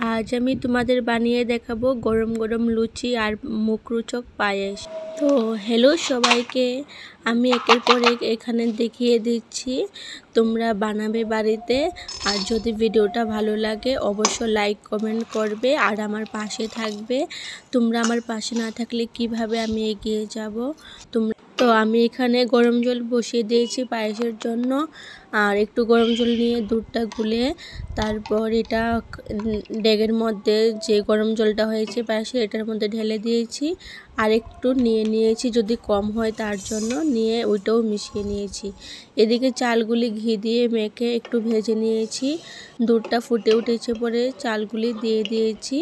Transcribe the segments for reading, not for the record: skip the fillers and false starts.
আজ আমি তোমাদের বানিয়ে দেখাবো গরম গরম লুচি আর মুখরোচক পায়েস। তো হ্যালো সবাইকে, আমি একের পর এক এখানে দেখিয়ে দিচ্ছি, তোমরা বানাবে বাড়িতে। আর যদি ভিডিওটা ভালো লাগে অবশ্যই লাইক কমেন্ট করবে আর আমার পাশে থাকবে। তোমরা আমার পাশে না থাকলে কিভাবে আমি এগিয়ে যাব। তো আমি এখানে গরম জল বসিয়ে দিয়েছি পায়েসের জন্য। আর একটু গরম জল নিয়ে দুধটা গুলে তারপর এটা ডেগের মধ্যে যে গরম জলটা হয়েছে পায়েসে এটার মধ্যে ঢেলে দিয়েছি। আর একটু নিয়েছি যদি কম হয় তার জন্য, নিয়ে ওইটাও মিশিয়ে নিয়েছি। এদিকে চালগুলি ঘি দিয়ে মেখে একটু ভেজে নিয়েছি। দুধটা ফুটে উঠেছে পরে চালগুলি দিয়ে দিয়েছি।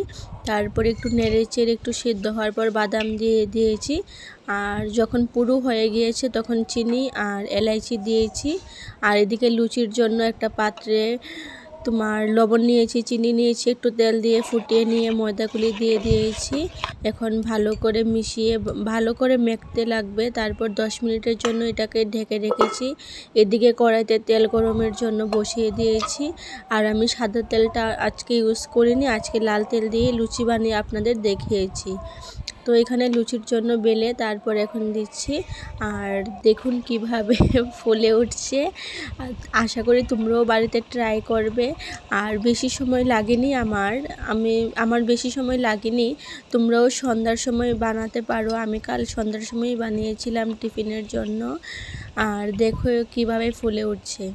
তারপর একটু নেড়েচেড়ে একটু সিদ্ধ হওয়ার পর বাদাম দিয়ে দিয়েছি। আর যখন পুরো হয়ে গিয়েছে তখন চিনি আর এলাইচি দিয়েছি। আর এদিকে লুচির জন্য একটা পাত্রে তোমার লবণ নিয়েছি, চিনি নিয়েছি, একটু তেল দিয়ে ফুটিয়ে নিয়ে ময়দাগুলি দিয়ে দিয়েছি। এখন ভালো করে মিশিয়ে ভালো করে মেখতে লাগবে। তারপর 10 মিনিটের জন্য এটাকে ঢেকে রেখেছি। এদিকে কড়াইতে তেল গরমের জন্য বসিয়ে দিয়েছি। আর আমি সাদা তেলটা আজকে ইউজ করিনি, আজকে লাল তেল দিয়ে লুচি বানিয়ে আপনাদের দেখিয়েছি। তো এখানে লুচির জন্য বেলে তারপর এখন দিচ্ছি। আর দেখুন কিভাবে ফুলে উঠছে। আশা করি তোমরাও বাড়িতে ট্রাই করবে। আর বেশি সময় লাগেনি আমার বেশি সময় লাগেনি। তোমরাও সন্ধ্যার সময় বানাতে পারো। আমি কাল সন্ধ্যার সময়ই বানিয়েছিলাম টিফিনের জন্য। আর দেখো কিভাবে ফুলে উঠছে।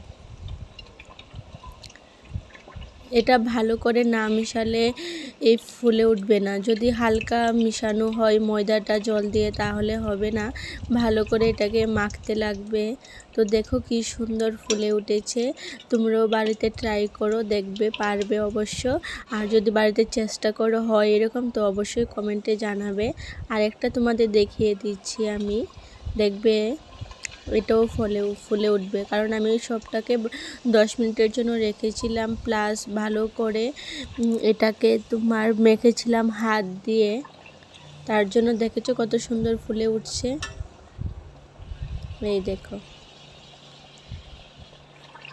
এটা ভালো করে না মিশালে এই ফুলে উঠবে না। যদি হালকা মিশানো হয় ময়দাটা জল দিয়ে তাহলে হবে না। ভালো করে এটাকে মাখতে লাগবে। তো দেখো কি সুন্দর ফুলে উঠেছে। তোমরাও বাড়িতে ট্রাই করো, দেখবে পারবে অবশ্য। আর যদি বাড়িতে চেষ্টা করো হয় এরকম তো অবশ্যই কমেন্টে জানাবে। আর একটা তোমাদের দেখিয়ে দিচ্ছি আমি, দেখবে এটাও ফুলে উঠবে। কারণ আমি সবটাকে 10 মিনিটের জন্য রেখেছিলাম, প্লাস ভালো করে এটাকে তোমার মেখেছিলাম হাত দিয়ে। তার জন্য দেখেছো কত সুন্দর ফুলে উঠছে। এই দেখো,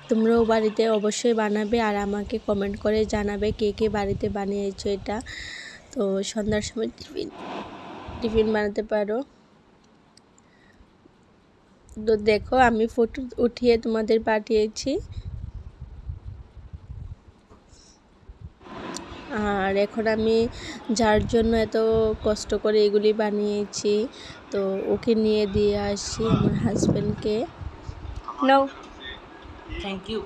তোমরাও বাড়িতে অবশ্যই বানাবে আর আমাকে কমেন্ট করে জানাবে কে কে বাড়িতে বানিয়েছো এটা। তো সন্ধ্যার সময় টিফিন বানাতে পারো। তো দেখো আমি ফটো উঠিয়ে তোমাদের পাঠিয়েছি। আর এখন আমি যার জন্য এত কষ্ট করে এগুলি বানিয়েছি তো ওকে নিয়ে দিয়ে আসি, আমার হাজব্যান্ডকে। নাও, থ্যাংক ইউ।